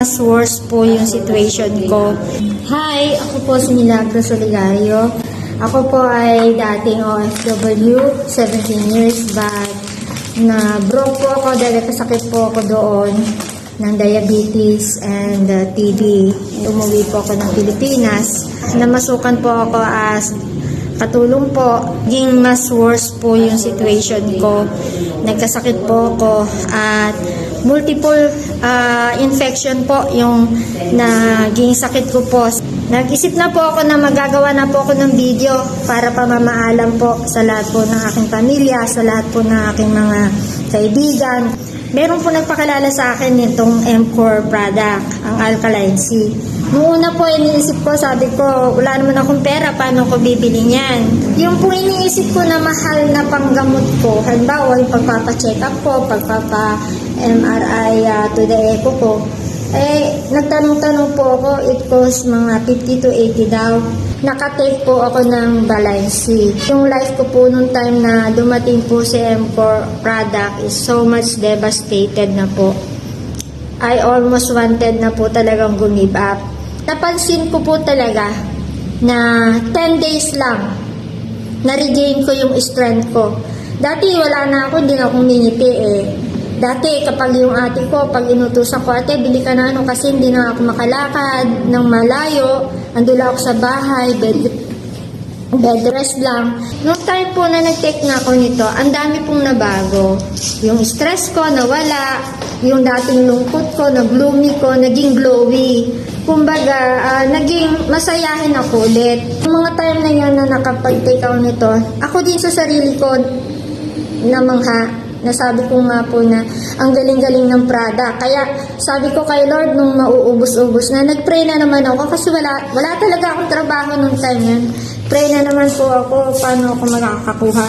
Mas worse po yung situation ko. Hi, ako po si Milagro Solidario. Ako po ay dating OFW, 17 years back. Na broke po ako dahil kasakit po ako doon ng diabetes and TB. Umuwi po ako ng Pilipinas. Namasukan po ako as katulong po. Naging mas worse po yung situation ko. Nagkasakit po ako at multiple infection po yung naging sakit ko po. Nag-isip na po ako na magagawa na po ako ng video para pamamaalam po sa lahat po ng aking pamilya, sa lahat po ng aking mga kaibigan. Meron po nagpakilala sa akin nitong M-Core product, ang Alkaline C. Noong una po iniisip ko, sabi ko, wala naman akong pera, paano ko bibili niyan? Yung po iniisip ko na mahal na panggamot ko, halimbawa yung pagpapacheck up ko, pagpapa-MRI to the echo ko, nagtanong-tanong po ako, it costs mga 50 to 80 daw. Nakatake po ako ng Baline C. Yung life ko po nung time na dumating po si M-Core product is so much devastated na po. I almost wanted na po talagang give up. Napansin ko po talaga na 10 days lang na-regain ko yung strength ko. Dati wala na ako, hindi na akong mingiti Dati kapag yung ate ko, pag inutusan ko, ate bili ka na kasi hindi na ako makalakad ng malayo, andula ako sa bahay, bed rest lang. Noong time po na nag-take na ako nito, ang dami pong nabago. Yung stress ko nawala, yung dating lungkot ko, na-gloomy ko, naging glowy. Kumbaga, naging masayahin ako ulit. Yung mga time na yan na nakapag-take ako nito, ako din sa sarili ko namangha. Nasabi ko nga po na ang galing-galing ng product. Kaya sabi ko kay Lord nung mauubos-ubos na, nag-pray na naman ako kasi wala talaga akong trabaho nung time yan. Pray na naman po ako paano ako makakakuha.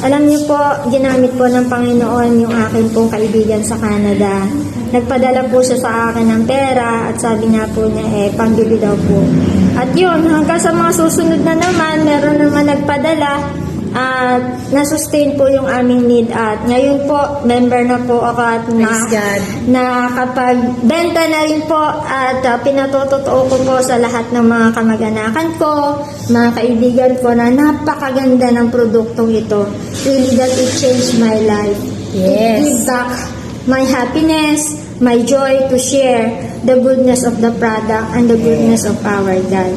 Alam niyo po, ginamit po ng Panginoon yung akin pong kaibigan sa Canada. Nagpadala po siya sa akin ng pera at sabi nga po niya pambili daw po. At yun, hanggang sa mga susunod na naman, meron naman nagpadala. At na-sustain po yung aming need at ngayon po member na po ako at nakakapagbenta na rin po at pinatotoo ko po sa lahat ng mga kamag-anakan ko, mga kaibigan ko na napakaganda ng produktong ito. Really that it changed my life. Yes. It gives back my happiness, my joy to share the goodness of the product and the goodness of our God.